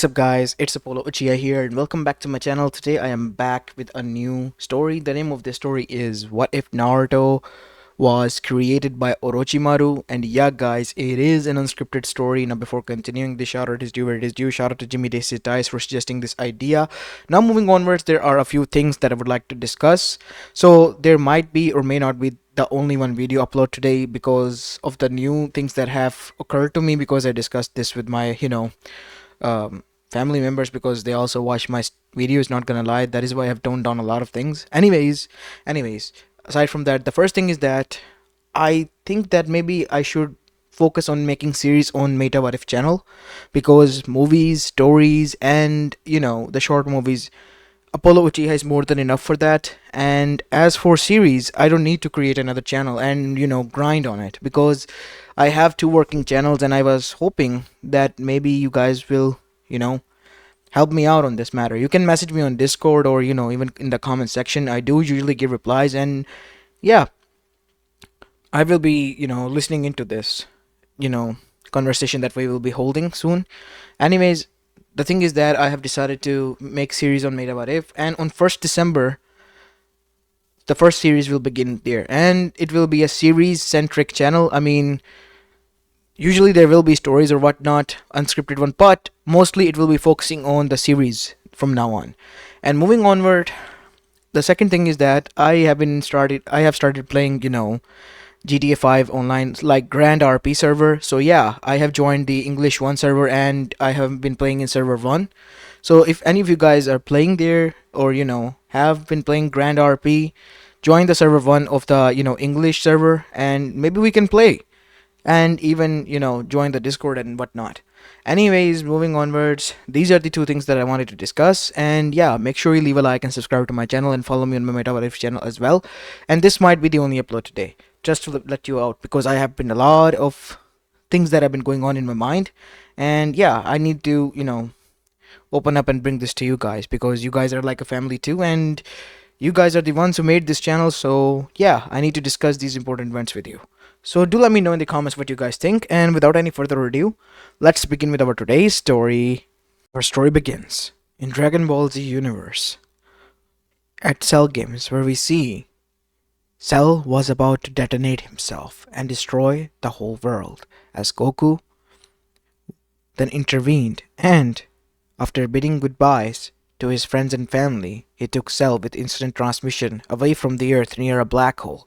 What's up guys, it's Apollo Uchiha here and welcome back to my channel. Today I am back with a new story. The name of the story is What If Naruto was created by Orochimaru. And yeah guys, it is an unscripted story. Now before continuing, the shout out is due where it is due. Shout out to Jimmy Dice for suggesting this idea. Now moving onwards, there are a few things that I would like to discuss. So there might be or may not be the only one video upload today because of the new things that have occurred to me, because I discussed this with my family members, because they also watch my videos, not gonna lie. That is why I've toned down a lot of things. Anyways, aside from that, the first thing is that I think that maybe I should focus on making series on Meta What If channel, because movies, stories, and the short movies, Apollo Uchiha is more than enough for that. And as for series, I don't need to create another channel and grind on it, because I have two working channels, and I was hoping that maybe you guys will help me out on this matter. You can message me on Discord or even in the comment section. I do usually give replies, and yeah, I will be listening into this conversation that we will be holding soon. Anyways, the thing is that I have decided to make series on Meta What If, and on 1st December the first series will begin there, and it will be a series centric channel. I mean, usually there will be stories or whatnot, unscripted one, but mostly it will be focusing on the series from now on. And moving onward, the second thing is that I have started playing GTA 5 online, like Grand RP server. So yeah, I have joined the English 1 server and I have been playing in server 1. So if any of you guys are playing there, or have been playing Grand RP, join the server 1 of the English server, and maybe we can play, and even join the Discord and whatnot. Anyways, moving onwards, these are the two things that I wanted to discuss. And yeah, make sure you leave a like and subscribe to my channel, and follow me on my Meta What If channel as well. And this might be the only upload today, just to let you out, because I have been a lot of things that have been going on in my mind. And yeah, I need to open up and bring this to you guys, because you guys are like a family too, and you guys are the ones who made this channel. So yeah, I need to discuss these important events with you. So do let me know in the comments what you guys think, and without any further ado, let's begin with our today's story. Our story begins in Dragon Ball Z universe at Cell Games, where we see Cell was about to detonate himself and destroy the whole world, as Goku then intervened, and after bidding goodbyes to his friends and family, he took Cell with instant transmission away from the earth near a black hole.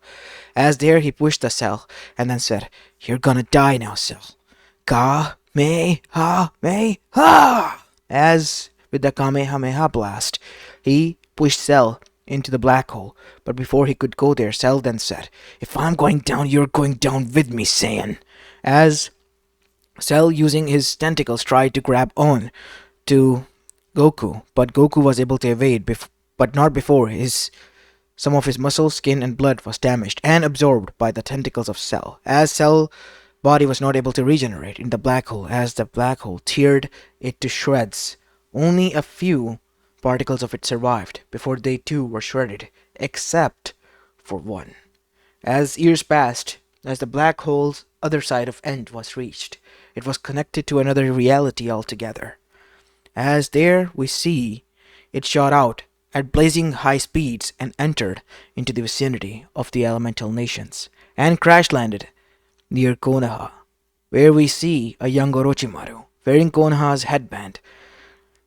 As there, he pushed the Cell and then said, "You're gonna die now, Cell. Kamehameha!" As with the Kamehameha blast, he pushed Cell into the black hole. But before he could go there, Cell then said, "If I'm going down, you're going down with me, Saiyan." As Cell, using his tentacles, tried to grab on to Goku, but Goku was able to evade, but not before some of his muscle, skin, and blood was damaged and absorbed by the tentacles of Cell. As Cell's body was not able to regenerate in the black hole, as the black hole teared it to shreds. Only a few particles of it survived before they too were shredded, except for one. As years passed, as the black hole's other side of end was reached, it was connected to another reality altogether. As there we see, it shot out at blazing high speeds and entered into the vicinity of the elemental nations, and crash-landed near Konoha, where we see a young Orochimaru, wearing Konoha's headband,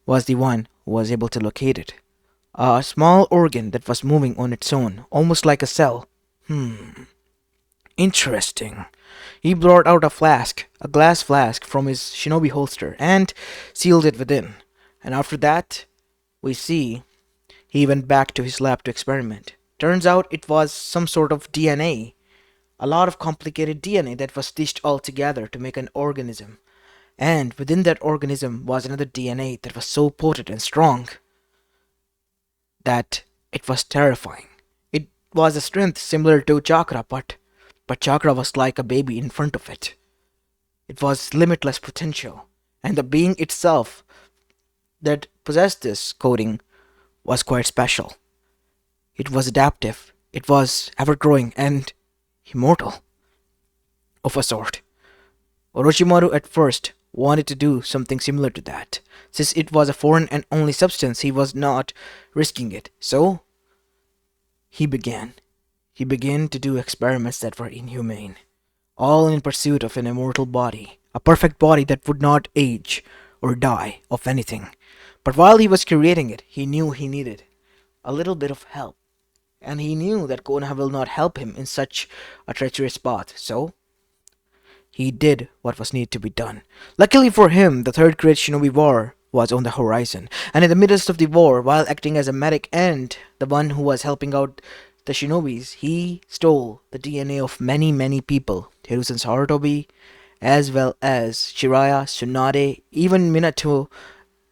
was the one who was able to locate it. A small organ that was moving on its own, almost like a cell. Interesting. He brought out a glass flask from his shinobi holster, and sealed it within. And after that, we see he went back to his lab to experiment. Turns out it was some sort of DNA. A lot of complicated DNA that was stitched all together to make an organism. And within that organism was another DNA that was so potent and strong that it was terrifying. It was a strength similar to chakra, but chakra was like a baby in front of it. It was limitless potential, and the being itself that possessed this coding was quite special. It was adaptive, it was ever-growing, and immortal of a sort. Orochimaru at first wanted to do something similar to that. Since it was a foreign and only substance, he was not risking it. So he began. He began to do experiments that were inhumane, all in pursuit of an immortal body, a perfect body that would not age or die of anything. But while he was creating it, he knew he needed a little bit of help, and he knew that Konoha will not help him in such a treacherous path. So he did what was needed to be done. Luckily for him, the third great shinobi war was on the horizon, and in the midst of the war, while acting as a medic and the one who was helping out the shinobis, he stole the DNA of many, many people. Hiruzen Sarutobi, as well as Shiraya, Tsunade, even Minato,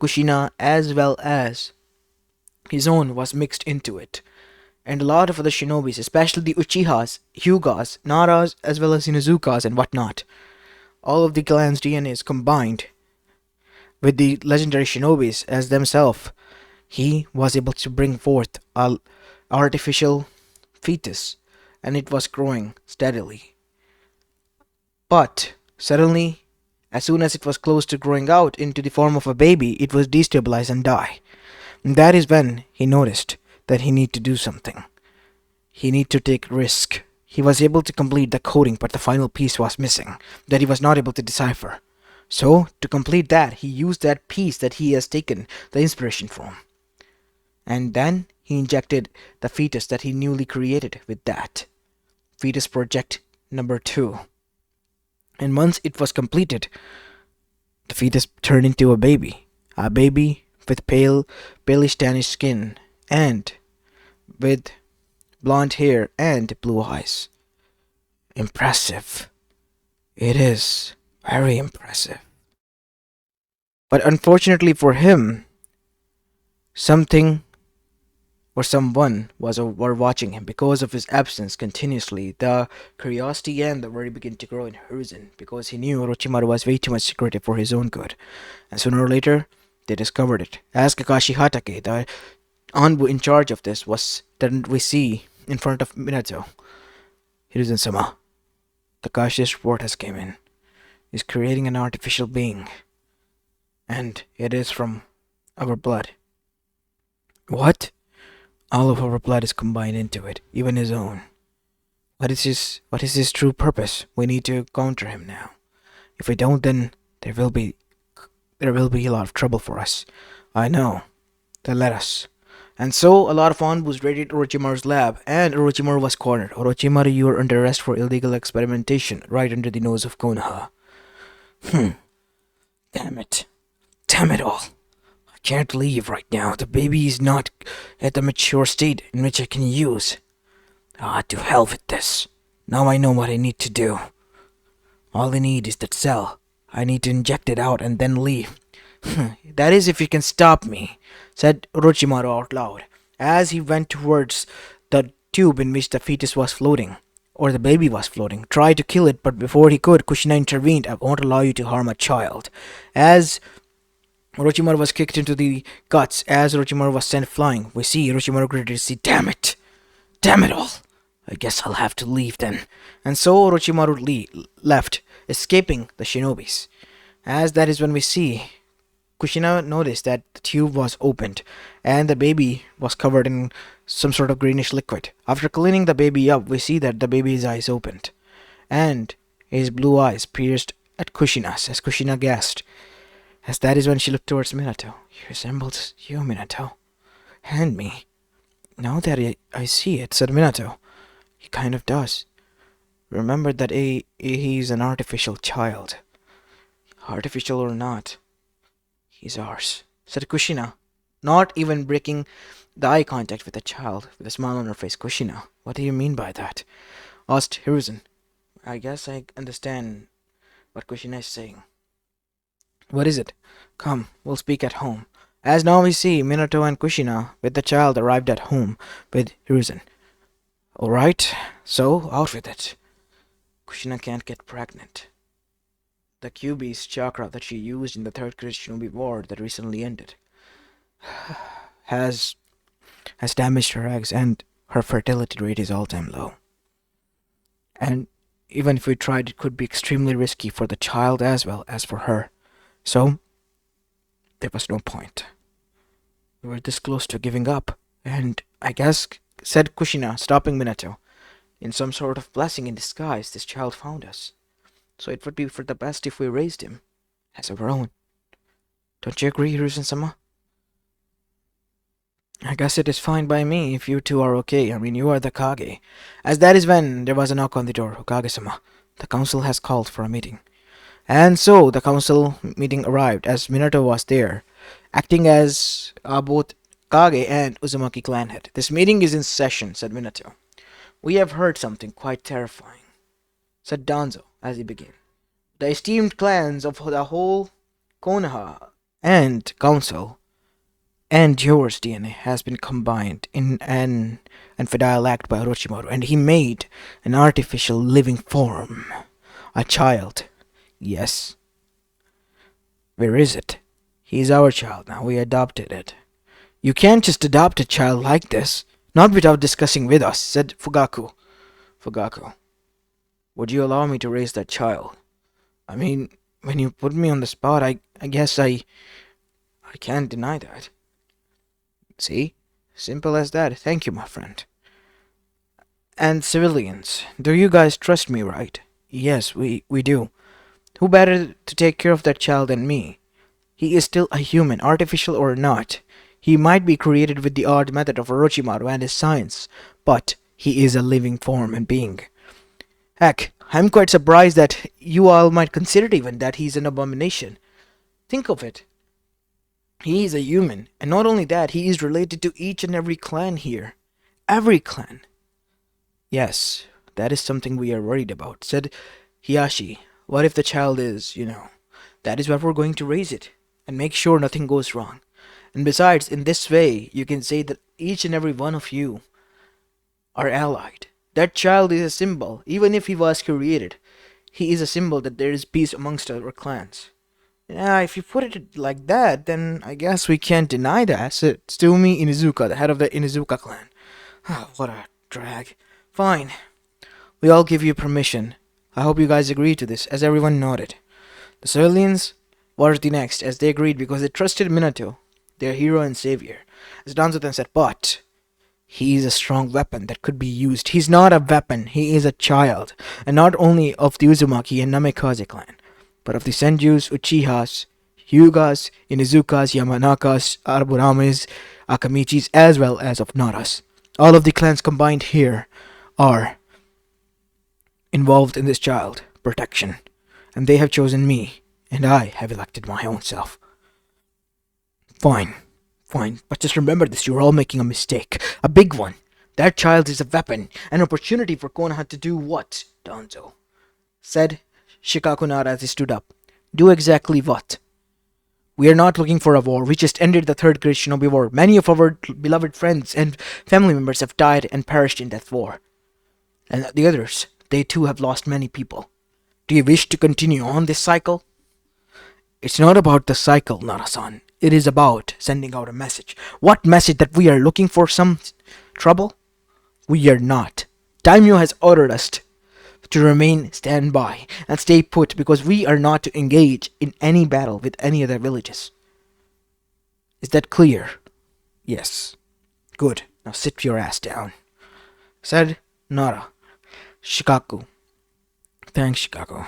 Kushina, as well as his own was mixed into it. And a lot of other shinobis, especially the Uchihas, Hyugas, Naras, as well as Inuzukas and whatnot. All of the clan's DNAs combined with the legendary shinobis as themselves, he was able to bring forth a artificial fetus, and it was growing steadily. But suddenly, as soon as it was close to growing out into the form of a baby, it was destabilized and die. And that is when he noticed that he need to do something. He need to take risk. He was able to complete the coding, but the final piece was missing, that he was not able to decipher. So, to complete that, he used that piece that he has taken the inspiration from. And then he injected the fetus that he newly created with that. Fetus project number 2. And once it was completed, the fetus turned into a baby. A baby with palish tannish skin and with blonde hair and blue eyes. Impressive. It is very impressive. But unfortunately for him, something or someone were watching him because of his absence continuously. The curiosity and the worry began to grow in Hiruzen because he knew Orochimaru was way too much secretive for his own good. And sooner or later, they discovered it. As Kakashi Hatake, the Anbu in charge of this, was that we see in front of Minato. Hiruzen-sama, Kakashi's report has came in. He's creating an artificial being. And it is from our blood. What? All of our blood is combined into it, even his own. What is his true purpose? We need to counter him now. If we don't, then there will be a lot of trouble for us. I know. Then let us. And so a lot of Anbus raided Orochimaru's lab, and Orochimaru was cornered. Orochimaru, you are under arrest for illegal experimentation, right under the nose of Konoha. Damn it. Damn it all. I can't leave right now. The baby is not at the mature state in which I can use. To hell with this. Now I know what I need to do. All I need is that cell. I need to inject it out and then leave. That is if you can stop me, said Orochimaru out loud, as he went towards the tube in which the fetus was floating, or the baby was floating. Tried to kill it, but before he could, Kushina intervened. I won't allow you to harm a child. As Orochimaru was kicked into the guts, as Orochimaru was sent flying, we see Orochimaru gritted his teeth. Damn it! Damn it all! I guess I'll have to leave then. And so Orochimaru left, escaping the shinobis. As that is when we see Kushina noticed that the tube was opened and the baby was covered in some sort of greenish liquid. After cleaning the baby up, we see that the baby's eyes opened and his blue eyes pierced at Kushina's as Kushina gasped. As that is when she looked towards Minato. He resembles you, Minato. And me. Now that I see it, said Minato. He kind of does. Remember that he's an artificial child. Artificial or not, he's ours, said Kushina, not even breaking the eye contact with the child, with a smile on her face. Kushina, what do you mean by that? Asked Hiruzen. I guess I understand what Kushina is saying. What is it? Come, we'll speak at home. As now we see, Minato and Kushina with the child arrived at home with Hiruzen. Alright, so out with it. Kushina can't get pregnant. The Kyuubi's chakra that she used in the third great shinobi war that recently ended has damaged her eggs, and her fertility rate is all-time low. And even if we tried, it could be extremely risky for the child as well as for her. So, there was no point. We were this close to giving up, and I guess, said Kushina, stopping Minato. In some sort of blessing in disguise, this child found us. So it would be for the best if we raised him as our own. Don't you agree, Hiruzen-sama? I guess it is fine by me if you two are okay. I mean, you are the Kage. As that is when there was a knock on the door. Hokage-sama, the council has called for a meeting. And so the council meeting arrived as Minato was there, acting as both Kage and Uzumaki clan head. This meeting is in session, said Minato. We have heard something quite terrifying, said Danzo as he began. The esteemed clans of the whole Konoha and council and yours DNA has been combined in an infidel act by Orochimaru, and he made an artificial living form. A child. Yes. Where is it? He's our child now. We adopted it. You can't just adopt a child like this, not without discussing with us, said Fugaku. Fugaku, would you allow me to raise that child? I mean, when you put me on the spot, I guess I can't deny that. See? Simple as that. Thank you, my friend. And civilians, do you guys trust me, right? Yes, we do. Who better to take care of that child than me? He is still a human, artificial or not. He might be created with the odd method of Orochimaru and his science, but he is a living form and being. Heck, I'm quite surprised that you all might consider even that he's an abomination. Think of it. He is a human, and not only that, he is related to each and every clan here. Every clan. Yes, that is something we are worried about, said Hiyashi. What if the child is, that is why we're going to raise it, and make sure nothing goes wrong. And besides, in this way, you can say that each and every one of you are allied. That child is a symbol, even if he was created. He is a symbol that there is peace amongst our clans. Yeah, if you put it like that, then I guess we can't deny that, said Tsumi Inuzuka, the head of the Inuzuka clan. What a drag. Fine. We all give you permission. I hope you guys agree to this, as everyone nodded. The civilians were the next, as they agreed because they trusted Minato, their hero and savior. As Danzo then said, but he is a strong weapon that could be used. He's not a weapon, he is a child, and not only of the Uzumaki and Namikaze clan, but of the Senjus, Uchihas, Hyugas, Inuzukas, Yamanakas, Arburames, Akamichis, as well as of Naras. All of the clans combined here are involved in this child protection, and they have chosen me, and I have elected my own self. Fine, but just remember this, you're all making a mistake, a big one. That child is a weapon, an opportunity for Konoha to do what, Danzo? Said Shikaku Nara as he stood up. Do exactly what? We are not looking for a war. We just ended the third great shinobi war. Many of our beloved friends and family members have died and perished in that war. And the others, they too have lost many people. Do you wish to continue on this cycle? It's not about the cycle, Narasan. It is about sending out a message. What message? That we are looking for some trouble? We are not. Daimyo has ordered us to remain standby and stay put because we are not to engage in any battle with any other villages. Is that clear? Yes. Good. Now sit your ass down, said Nara. Shikaku. Thanks, Shikaku.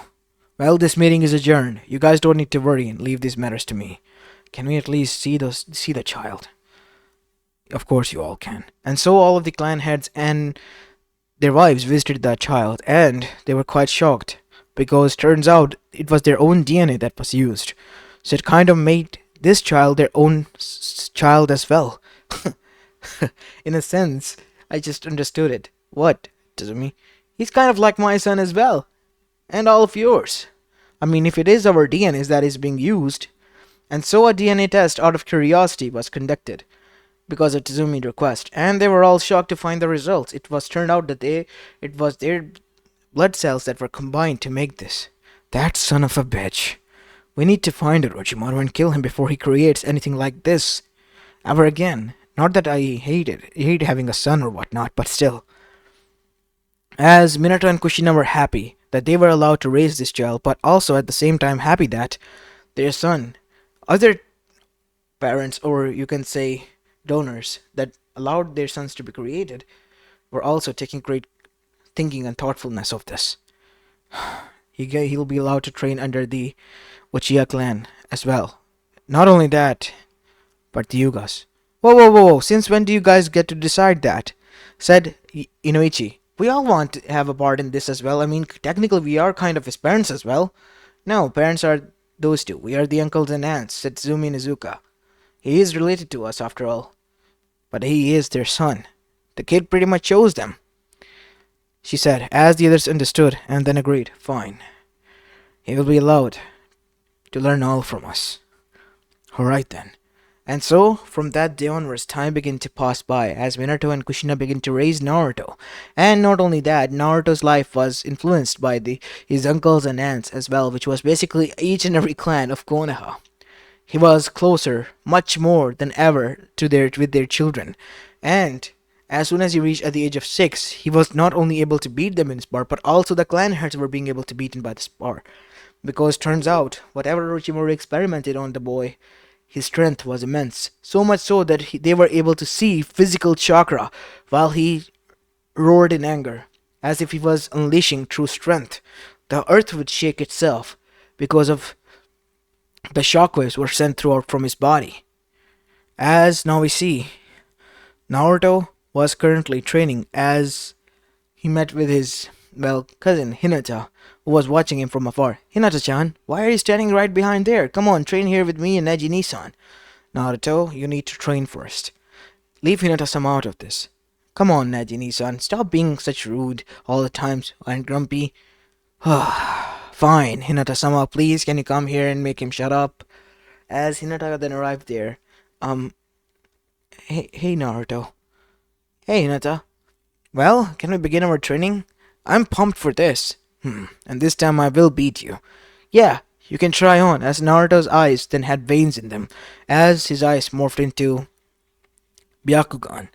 Well, this meeting is adjourned. You guys don't need to worry and leave these matters to me. Can we at least see the child? Of course you all can. And so all of the clan heads and their wives visited the child, and they were quite shocked, because turns out it was their own DNA that was used. So it kind of made this child their own child as well. In a sense, I just understood it. What, Tazumi? He's kind of like my son as well. And all of yours. I mean, if it is our DNA that is being used. And so a DNA test out of curiosity was conducted because of Tazumi's request, and they were all shocked to find the results. It was turned out that it was their blood cells that were combined to make this. That son of a bitch. We need to find Orochimaru and kill him before he creates anything like this ever again. Not that I hate having a son or whatnot, but still. As Minato and Kushina were happy that they were allowed to raise this child, but also at the same time happy that their son. Other parents, or you can say donors, that allowed their sons to be created were also taking great thinking and thoughtfulness of this. He'll be allowed to train under the Uchiha clan as well. Not only that, but the Yugas. Whoa, whoa, whoa, whoa! Since when do you guys get to decide that? Said Inoichi. We all want to have a part in this as well. I mean, technically, we are kind of his parents as well. No, parents are those two. We are the uncles and aunts, said Zumi Nizuka. He is related to us, after all. But he is their son. The kid pretty much chose them, she said, as the others understood and then agreed. Fine. He will be allowed to learn all from us. Alright then. And so, from that day onwards, time began to pass by as Minato and Kushina began to raise Naruto. And not only that, Naruto's life was influenced by his uncles and aunts as well, which was basically each and every clan of Konoha. He was closer, much more than ever, to their children. And as soon as he reached at the age of 6, he was not only able to beat them in spar, but also the clan heads were being able to beat him by the spar. Because turns out, whatever Orochimaru experimented on the boy, his strength was immense. So much so that they were able to see physical chakra while he roared in anger, as if he was unleashing true strength. The earth would shake itself because of the shockwaves were sent throughout from his body. As now we see, Naruto was currently training as he met with his, cousin Hinata, who was watching him from afar. Hinata-chan, why are you standing right behind there? Come on, train here with me and Neji-Nisan. Naruto, you need to train first. Leave Hinata-sama out of this. Come on, Neji-Nisan, stop being such rude all the times and grumpy. Fine, Hinata-sama, please, can you come here and make him shut up? As Hinata then arrived there, hey Naruto. Hey Hinata. Well, can we begin our training? I'm pumped for this. And this time I will beat you. Yeah, you can try on, as Naruto's eyes then had veins in them, as his eyes morphed into Byakugan.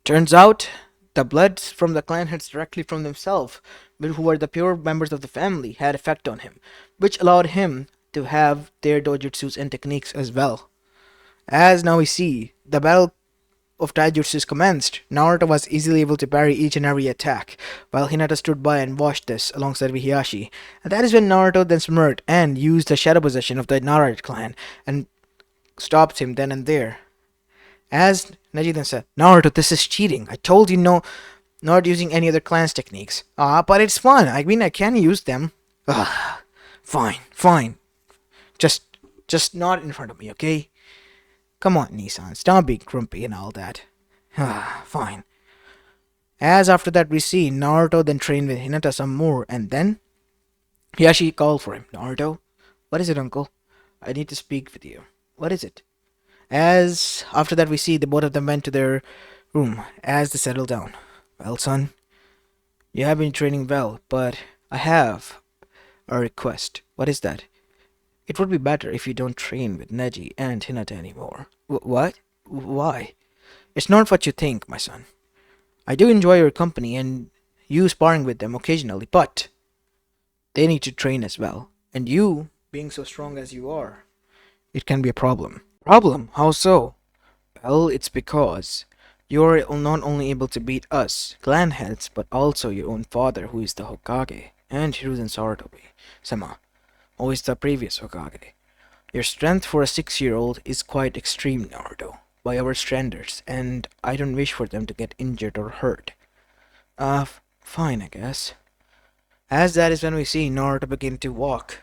Turns out, the blood from the clan heads directly from themselves, who were the pure members of the family, had effect on him, which allowed him to have their dojutsus and techniques as well. As now we see, the battle of taijutsus commenced. Naruto was easily able to parry each and every attack, while Hinata stood by and watched this alongside with Hiyashi. And that is when Naruto then smirked and used the shadow possession of the Naruto clan and stopped him then and there. As Neji then said, Naruto, this is cheating. I told you no, not using any other clan's techniques. But it's fun. I mean, I can use them. Fine. Just not in front of me, okay? Come on, Nissan, stop being grumpy and all that. Fine. As after that we see, Naruto then trained with Hinata some more, and then Hiyashi called for him. Naruto? What is it, uncle? I need to speak with you. What is it? As after that we see the both of them went to their room as they settled down. Well, son, you have been training well, but I have a request. What is that? It would be better if you don't train with Neji and Hinata anymore. What? Why? It's not what you think, my son. I do enjoy your company and you sparring with them occasionally, but they need to train as well. And you, being so strong as you are, it can be a problem. Problem? How so? Well, it's because you're not only able to beat us, clan heads, but also your own father, who is the Hokage, and Hiruzen Sarutobi-sama, who is the previous Hokage. Your strength for a 6-year-old is quite extreme, Naruto, by our standards, and I don't wish for them to get injured or hurt. Fine, I guess. As that is when we see Naruto begin to walk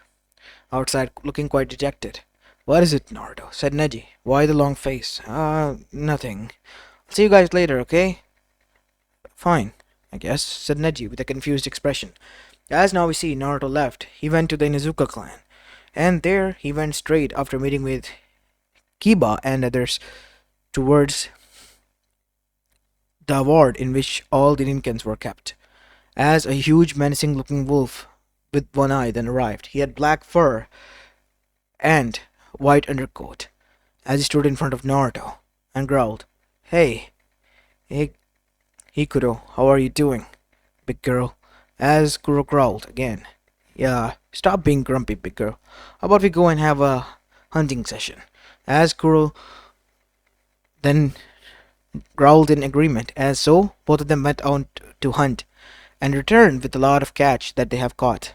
outside, looking quite dejected. What is it, Naruto? Said Neji. Why the long face? Nothing. I'll see you guys later, okay? Fine, I guess, said Neji with a confused expression. As now we see Naruto left, he went to the Inuzuka clan, and there he went straight after meeting with Kiba and others towards the ward in which all the Ninkens were kept. As a huge menacing looking wolf with one eye then arrived. He had black fur and white undercoat, as he stood in front of Naruto and growled, Hey, Hikuro, how are you doing, big girl? As Kuro growled again. Yeah, stop being grumpy, big girl. How about we go and have a hunting session. As Kuro then growled in agreement, as so both of them went out to hunt and returned with a lot of catch that they have caught.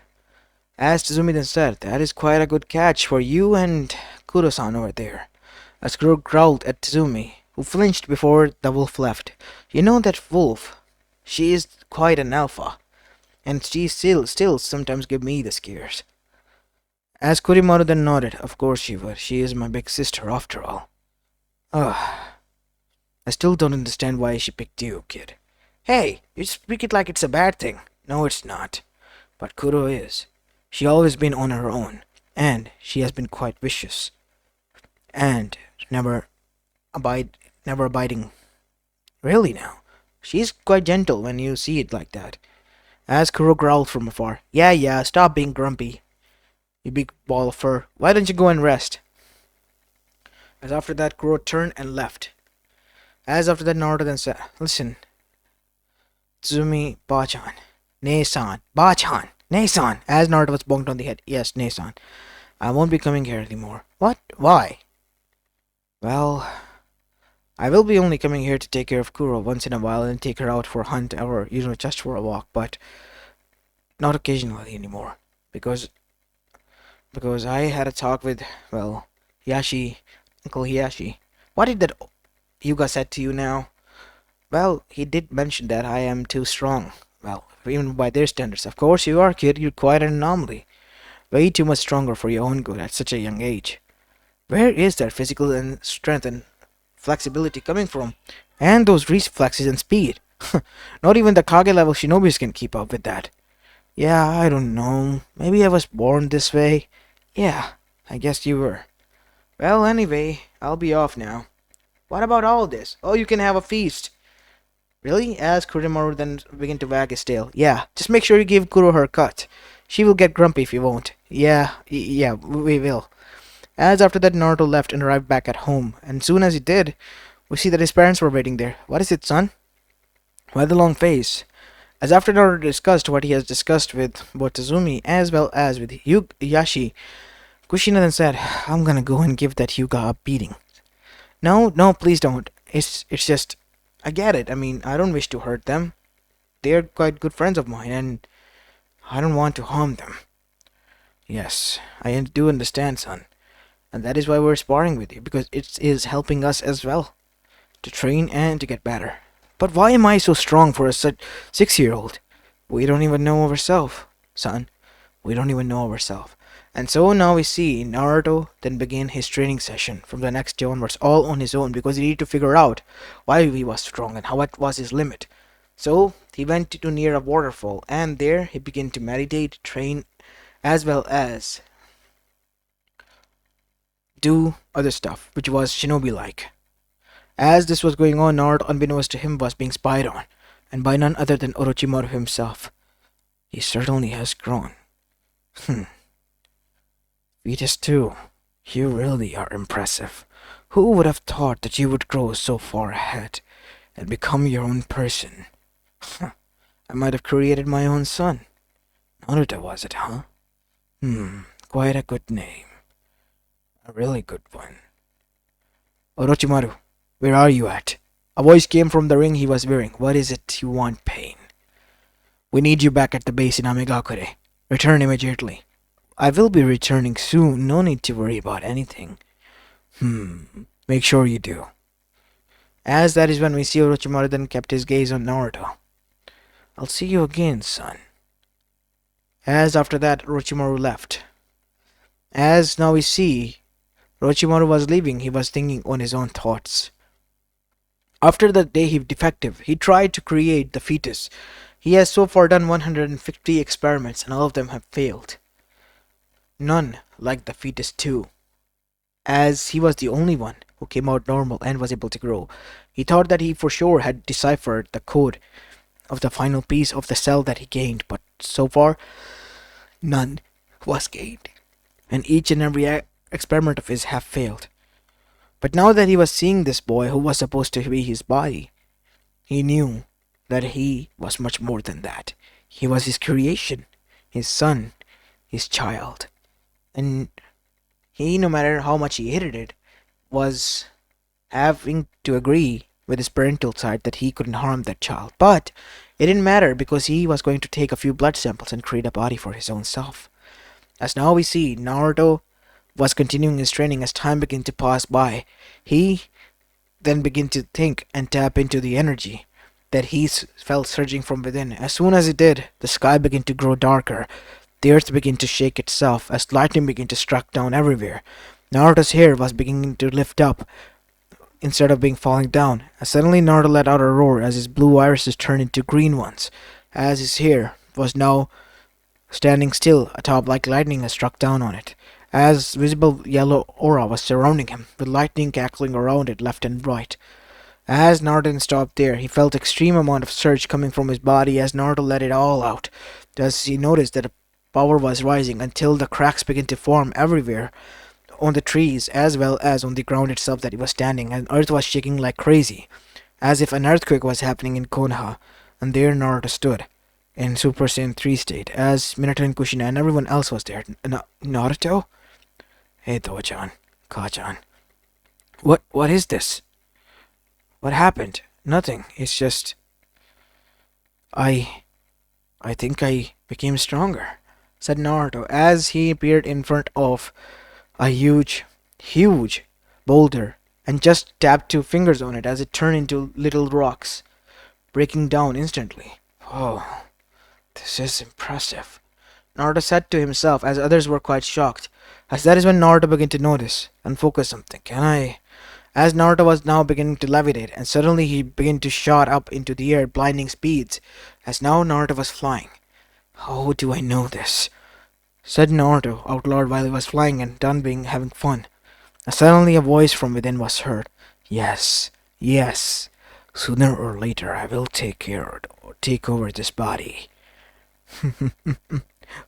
As Tazumi then said, "That is quite a good catch for you and Kuro-san over there." As Kuro growled at Tazumi, who flinched before the wolf left. "You know that wolf? She is quite an alpha, and she still sometimes give me the scares." As Kurimaru then nodded, "Of course she would. She is my big sister after all." Ugh, I still don't understand why she picked you, kid. Hey, you speak it like it's a bad thing. No, it's not. But Kuro is. She always been on her own, and she has been quite vicious, and never abiding. Really now, she's quite gentle when you see it like that. As Kuro growled from afar, "Yeah, yeah, stop being grumpy, you big ball of fur. Why don't you go and rest?" As after that, Kuro turned and left. As after that, Naruto then said, "Listen, Tsumi Bachan, Ne-san, Bachan, Ne-san." As Naruto was bonked on the head, "Yes, Ne-san. I won't be coming here anymore." "What? Why?" "Well, I will be only coming here to take care of Kuro once in a while and take her out for a hunt or, just for a walk, but not occasionally anymore. Because I had a talk with, well, Hiyashi, Uncle Hiyashi." "What did that Hyuga said to you now?" "Well, he did mention that I am too strong. Well, even by their standards. Of course you are, kid. You're quite an anomaly. Way too much stronger for your own good at such a young age. Where is that physical and strength and flexibility coming from? And those reflexes and speed. Not even the Kage level shinobis can keep up with that." "Yeah, I don't know. Maybe I was born this way." "Yeah, I guess you were. Well, anyway, I'll be off now." "What about all this? Oh, you can have a feast." "Really?" asked Kurimaru, then began to wag his tail. "Yeah, just make sure you give Kuro her cut. She will get grumpy if you won't." "Yeah, yeah, we will." As after that, Naruto left and arrived back at home, and soon as he did, we see that his parents were waiting there. "What is it, son?" Why the long face? As after Naruto discussed what he has discussed with both Tazumi as well as with Yashi, Kushina then said, "I'm gonna go and give that Hyuga a beating." "No, no, please don't. It's just, I get it. I mean, I don't wish to hurt them. They're quite good friends of mine, and I don't want to harm them." "Yes, I do understand, son. And that is why we're sparring with you, because it is helping us as well, to train and to get better." "But why am I so strong for a 6-year-old? We don't even know ourselves, son. We don't even know ourselves." And so now we see Naruto then begin his training session from the next day onwards, all on his own, because he needed to figure out why he was strong and what was his limit. So he went to near a waterfall, and there he began to meditate, train, as well as do other stuff, which was shinobi-like. As this was going on, Naruto, unbeknownst to him, was being spied on, and by none other than Orochimaru himself. "He certainly has grown. Fetus too. You really are impressive. Who would have thought that you would grow so far ahead and become your own person? I might have created my own son. Naruto was it, huh? Quite a good name. A really good one." "Orochimaru, where are you at?" A voice came from the ring he was wearing. "What is it you want, Pain?" "We need you back at the base in Amegakure. Return immediately." "I will be returning soon. No need to worry about anything." Make sure you do." As that is when we see Orochimaru then kept his gaze on Naruto. "I'll see you again, son." As after that, Orochimaru left. As now we see, Orochimaru was leaving, he was thinking on his own thoughts. After the day he defective, he tried to create the fetus. He has so far done 150 experiments and all of them have failed. None like the fetus too, as he was the only one who came out normal and was able to grow. He thought that he for sure had deciphered the code of the final piece of the cell that he gained, but so far, none was gained, and each and every experiment of his have failed. But now that he was seeing this boy who was supposed to be his body, he knew that he was much more than that. He was his creation, his son, his child. And He, no matter how much he hated it, was having to agree with his parental side that he couldn't harm that child. But it didn't matter because he was going to take a few blood samples and create a body for his own self. As now we see, Naruto was continuing his training as time began to pass by. He then began to think and tap into the energy that he felt surging from within. As soon as it did, the sky began to grow darker. The earth began to shake itself as lightning began to strike down everywhere. Naruto's hair was beginning to lift up instead of being falling down. As suddenly Naruto let out a roar as his blue irises turned into green ones, as his hair was now standing still atop like lightning had struck down on it, as visible yellow aura was surrounding him, with lightning cackling around it left and right. As Naruto stopped there, he felt extreme amount of surge coming from his body as Naruto let it all out, as he noticed that the power was rising until the cracks began to form everywhere on the trees as well as on the ground itself that he was standing, and earth was shaking like crazy, as if an earthquake was happening in Konoha, and there Naruto stood in Super Saiyan 3 state, as Minato and Kushina and everyone else was there. Naruto? Hey, Toho-chan. Ka-chan. What is this? What happened? Nothing. It's just... I... I think I became stronger, said Naruto, as he appeared in front of a huge boulder and just tapped two fingers on it as it turned into little rocks, breaking down instantly. Oh, this is impressive, Naruto said to himself as others were quite shocked, as that is when Naruto began to notice and focus something. As Naruto was now beginning to levitate, and suddenly he began to shoot up into the air at blinding speeds, as now Naruto was flying. How do I know this? Said Naruto out loud while he was flying and done being having fun. And suddenly a voice from within was heard. Yes, yes. Sooner or later I will take over this body.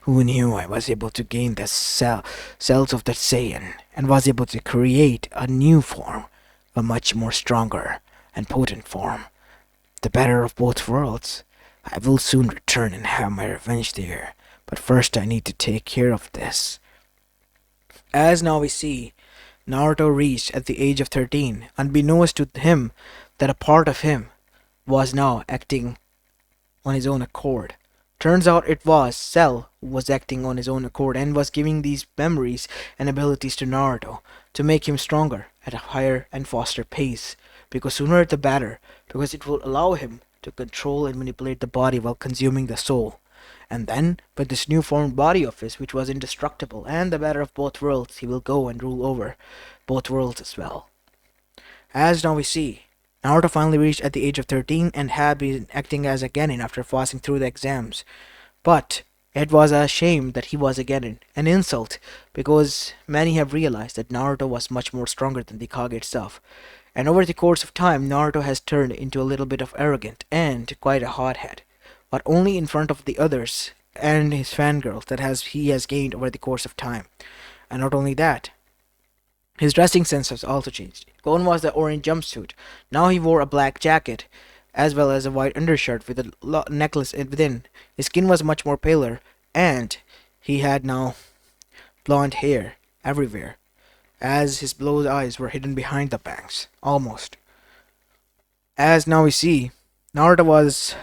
Who knew I was able to gain the cells of the Saiyan and was able to create a new form, a much more stronger and potent form, the better of both worlds. I will soon return and have my revenge there, but first I need to take care of this. As now we see, Naruto reached at the age of 13, unbeknownst to him that a part of him was now acting on his own accord. Turns out it was Cell who was acting on his own accord and was giving these memories and abilities to Naruto to make him stronger at a higher and faster pace, because sooner the better, because it will allow him to control and manipulate the body while consuming the soul. And then, with this new formed body of his, which was indestructible and the better of both worlds, he will go and rule over both worlds as well. As now we see, Naruto finally reached at the age of 13 and had been acting as a Genin after passing through the exams. But it was a shame that he was a Genin, an insult, because many have realized that Naruto was much more stronger than the Kage itself. And over the course of time, Naruto has turned into a little bit of arrogant and quite a hothead, but only in front of the others and his fangirls that he has gained over the course of time. And not only that, his dressing sense has also changed. Gone was the orange jumpsuit. Now he wore a black jacket, as well as a white undershirt with a necklace within. His skin was much more paler, and he had now blonde hair everywhere, as his blue eyes were hidden behind the bangs, almost. As now we see, Naruto was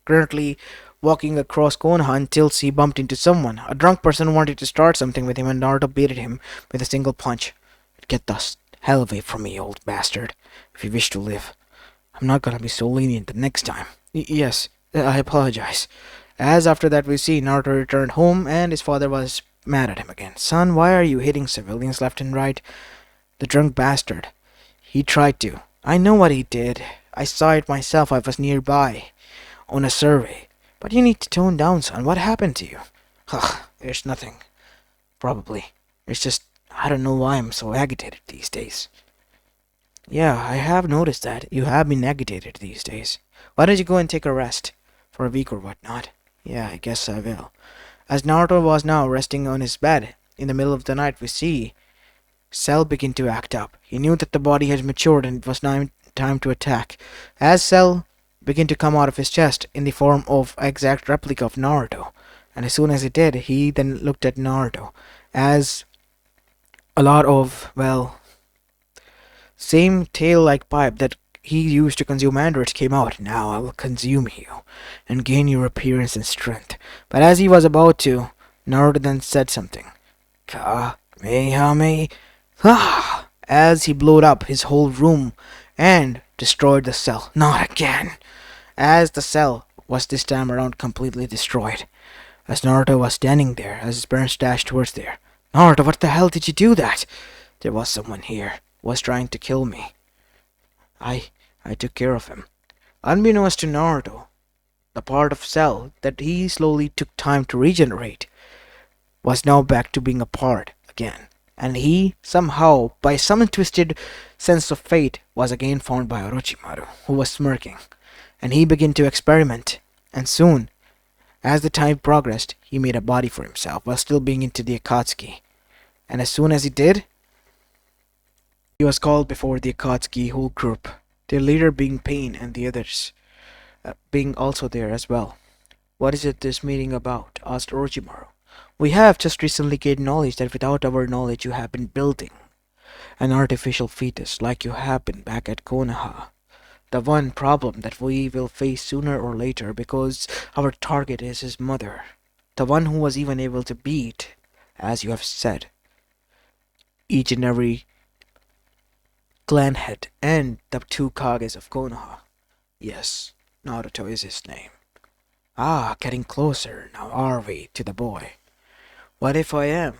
currently walking across Konoha until he bumped into someone. A drunk person wanted to start something with him, and Naruto baited him with a single punch. Get the hell away from me, old bastard, if you wish to live. I'm not gonna be so lenient the next time. Yes, I apologize. As after that we see Naruto returned home and his father was mad at him again. Son, why are you hitting civilians left and right? The drunk bastard. He tried to. I know what he did. I saw it myself. I was nearby on a survey. But you need to tone down, son. What happened to you? Ugh, there's nothing. Probably. It's just, I don't know why I'm so agitated these days. Yeah, I have noticed that. You have been agitated these days. Why don't you go and take a rest? For a week or whatnot. Yeah, I guess I will. As Naruto was now resting on his bed, in the middle of the night we see Cell begin to act up. He knew that the body had matured and it was now time to attack. As Cell began to come out of his chest in the form of an exact replica of Naruto. And as soon as it did, he then looked at Naruto as a lot of, well, same tail-like pipe that he used to consume androids came out. Now I will consume you and gain your appearance and strength. But as he was about to, Naruto then said something. Kamehameha. As he blew up his whole room and destroyed the cell. Not again. As the cell was this time around completely destroyed. As Naruto was standing there, as his parents dashed towards there. Naruto, what the hell did you do that? There was someone here, was trying to kill me. I I took care of him. Unbeknownst to Naruto, the part of Cell that he slowly took time to regenerate was now back to being a part again. And he, somehow, by some twisted sense of fate, was again found by Orochimaru, who was smirking. And he began to experiment. And soon, as the time progressed, he made a body for himself while still being into the Akatsuki. And as soon as he did, he was called before the Akatsuki whole group, their leader being Pain and the others being also there as well. What is it this meeting about? Asked Orochimaru. We have just recently gained knowledge that without our knowledge you have been building an artificial fetus like you have been back at Konoha. The one problem that we will face sooner or later because our target is his mother. The one who was even able to beat, as you have said, each and every clan head and the two Kages of Konoha. Yes, Naruto is his name. Ah, getting closer now are we to the boy. What if I am?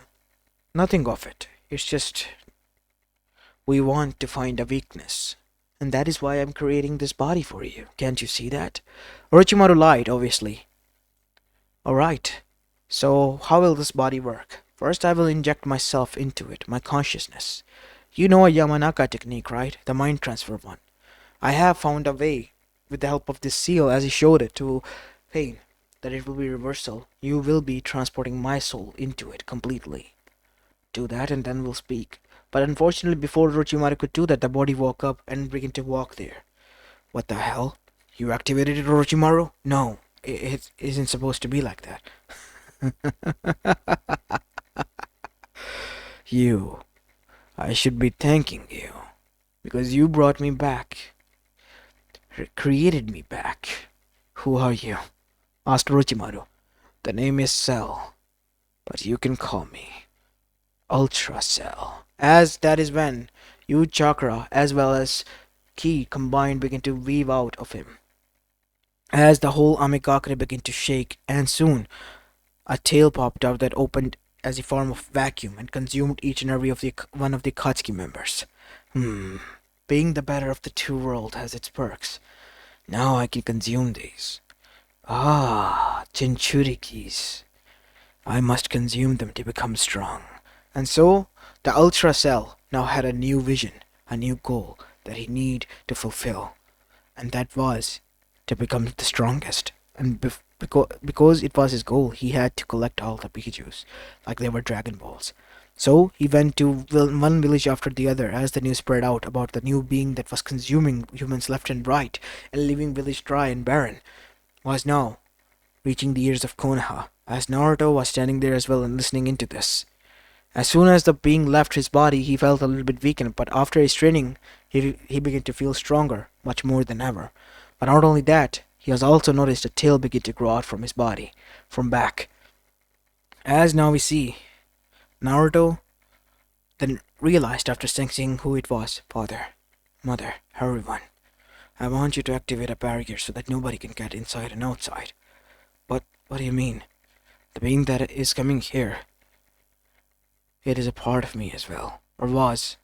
Nothing of it. It's just we want to find a weakness. And that is why I'm creating this body for you. Can't you see that? Orochimaru lied, obviously. Alright. So, how will this body work? First, I will inject myself into it, my consciousness. You know a Yamanaka technique, right? The mind transfer one. I have found a way, with the help of this seal, as he showed it to Pain, that it will be reversal. You will be transporting my soul into it completely. Do that and then we'll speak. But unfortunately, before Orochimaru could do that, the body woke up and began to walk there. What the hell? You activated it, Orochimaru? No, it isn't supposed to be like that. You. I should be thanking you. Because you brought me back. Created me back. Who are you? Asked Orochimaru. The name is Cell. But you can call me Ultra Cell. As that is when Yu Chakra as well as Ki combined begin to weave out of him. As the whole Amigakure began to shake, and soon a tail popped out that opened as a form of vacuum and consumed each and every of the one of the Katsuki members. Being the better of the two worlds has its perks. Now I can consume these. Ah, Jinchurikis. I must consume them to become strong. And so, the Ultra Cell now had a new vision, a new goal that he needed to fulfill. And that was to become the strongest. And because it was his goal, he had to collect all the Pikachus, like they were Dragon Balls. So, he went to one village after the other as the news spread out about the new being that was consuming humans left and right and leaving village dry and barren, was now reaching the ears of Konoha, as Naruto was standing there as well and listening into this. As soon as the being left his body, he felt a little bit weakened, but after his training, he began to feel stronger, much more than ever. But not only that, he has also noticed a tail begin to grow out from his body, from back. As now we see, Naruto then realized after sensing who it was, Father, Mother, everyone. I want you to activate a barrier so that nobody can get inside and outside. But what do you mean? The being that is coming here, it is a part of me as well, or was.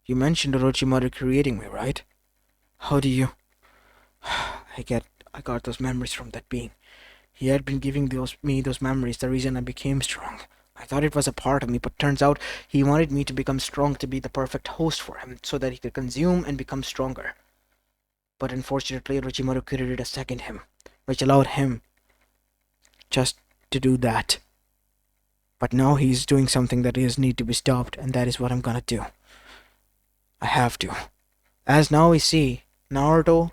You mentioned Orochimaru creating me, right? How do you? I got those memories from that being. He had been giving me those memories, the reason I became strong. I thought it was a part of me, but turns out he wanted me to become strong to be the perfect host for him, so that he could consume and become stronger. But unfortunately, Orochimaru created a second him, which allowed him just to do that. But now he's doing something that is need to be stopped, and that is what I'm gonna do. I have to. As now we see, Naruto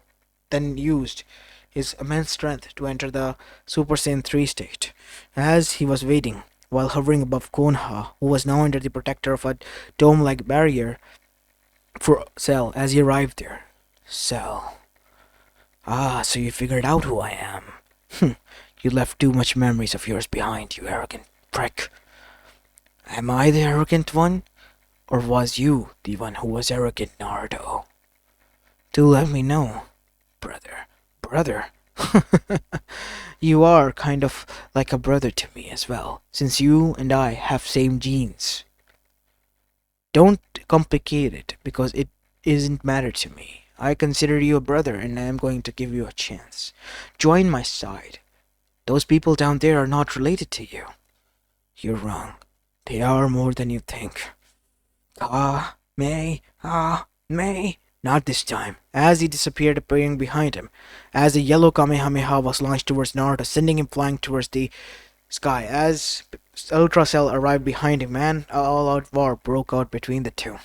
then used his immense strength to enter the Super Saiyan 3 state. As he was waiting, while hovering above Konoha, who was now under the protector of a dome-like barrier for Cell as he arrived there. Cell. Ah, so you figured out who I am. You left too much memories of yours behind, you arrogant prick. Am I the arrogant one? Or was you the one who was arrogant, Naruto? Do let me know, brother. Brother? You are kind of like a brother to me as well, since you and I have same genes. Don't complicate it, because it isn't matter to me. I consider you a brother and I am going to give you a chance. Join my side. Those people down there are not related to you. You're wrong. They are more than you think. May. Not this time. As he disappeared, appearing behind him, as a yellow Kamehameha was launched towards Naruto, sending him flying towards the sky. As Ultra Cell arrived behind him, an all-out war broke out between the two,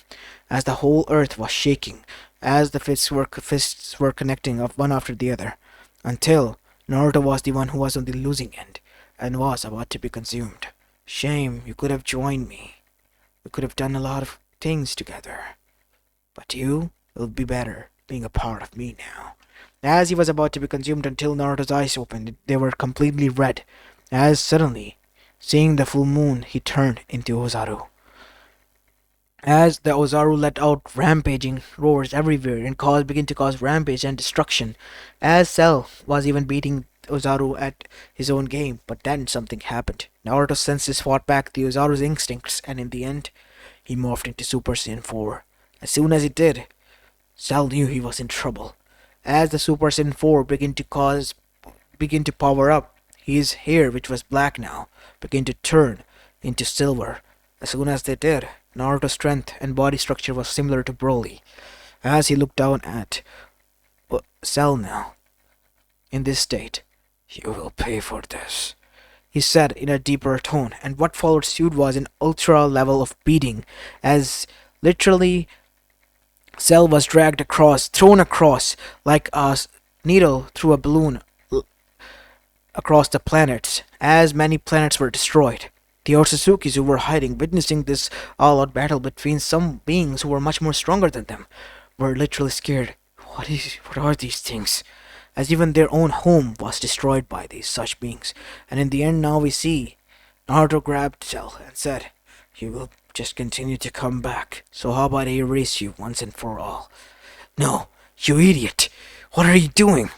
as the whole earth was shaking, as the fists were connecting of one after the other, until Naruto was the one who was on the losing end, and was about to be consumed. Shame, you could have joined me. We could have done a lot of things together. But you will be better being a part of me now. As he was about to be consumed until Naruto's eyes opened, they were completely red, as suddenly, seeing the full moon, he turned into Ozaru. As the Ozaru let out rampaging roars everywhere and began to cause rampage and destruction, as Cell was even beating Ozaru at his own game, but then something happened. Naruto's senses fought back the Ozaru's instincts, and in the end, he morphed into Super Saiyan 4. As soon as he did, Cell knew he was in trouble. As the Super Saiyan 4 began to power up, his hair, which was black now, began to turn into silver. As soon as they did, Naruto's strength and body structure was similar to Broly. As he looked down at Cell now, in this state, "You will pay for this," he said in a deeper tone, and what followed suit was an ultra level of beating, as literally Cell was thrown across like a needle through a balloon across the planets, as many planets were destroyed. The Otsuzukis who were hiding, witnessing this all-out battle between some beings who were much more stronger than them, were literally scared. What are these things? As even their own home was destroyed by these such beings. And in the end now we see Naruto grabbed Cell and said, "You will just continue to come back, so how about I erase you once and for all?" "No, you idiot! What are you doing?"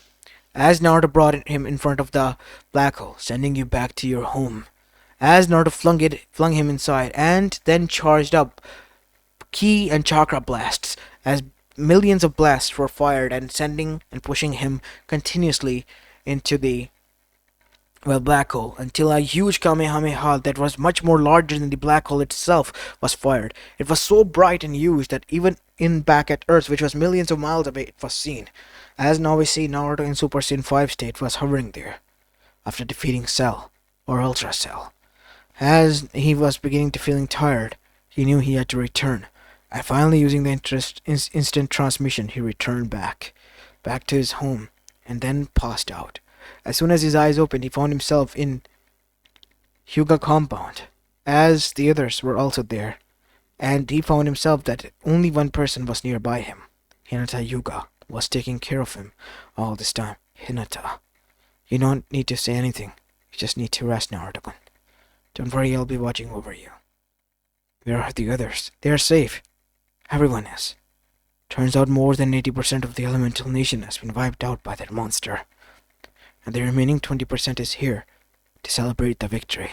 As Naruto brought him in front of the black hole, sending you back to your home. As Naruto flung him inside, and then charged up ki and chakra blasts, as millions of blasts were fired and sending and pushing him continuously into the black hole, until a huge Kamehameha that was much more larger than the black hole itself was fired. It was so bright and huge that even back at Earth, which was millions of miles away, it was seen. As now we see Naruto in Super Saiyan 5 state was hovering there, after defeating Cell, or Ultra Cell. As he was beginning to feeling tired, he knew he had to return, and finally using the instant transmission, he returned back to his home, and then passed out. As soon as his eyes opened, he found himself in Hyuga compound, as the others were also there, and he found himself that only one person was nearby him. Hinata Hyuga was taking care of him all this time. "Hinata, you don't need to say anything. You just need to rest, Naruto-kun. Don't worry, I'll be watching over you. Where are the others? They are safe. Everyone is. Turns out more than 80% of the elemental nation has been wiped out by that monster. And the remaining 20% is here to celebrate the victory.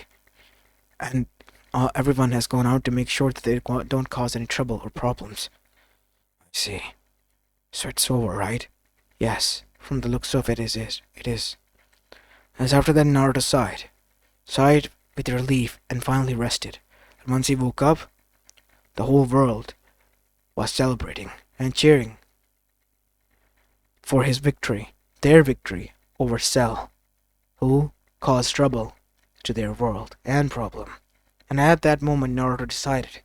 And everyone has gone out to make sure that they don't cause any trouble or problems." "I see. So it's over, right?" "Yes, from the looks of it is. As after that Naruto sighed with relief and finally rested. And once he woke up, the whole world was celebrating and cheering for his victory, their victory over Cell, who caused trouble to their world and problem. And at that moment Naruto decided,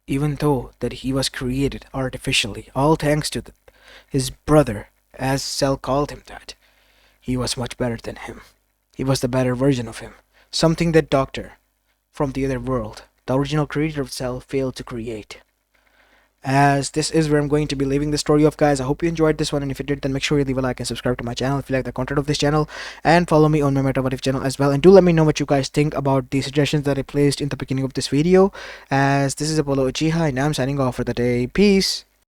even though that he was created artificially, all thanks to his brother, as Cell called him that, he was much better than him. He was the better version of him. something that Doctor from the other world, the original creator of Cell, failed to create. As this is where I'm going to be leaving the story of, guys. I hope you enjoyed this one, and if you did, then make sure you leave a like and subscribe to my channel if you like the content of this channel, and follow me on my Meta What If channel as well. And do let me know what you guys think about the suggestions that I placed in the beginning of this video. As this is Apollo Uchiha, and I'm signing off for the day. Peace.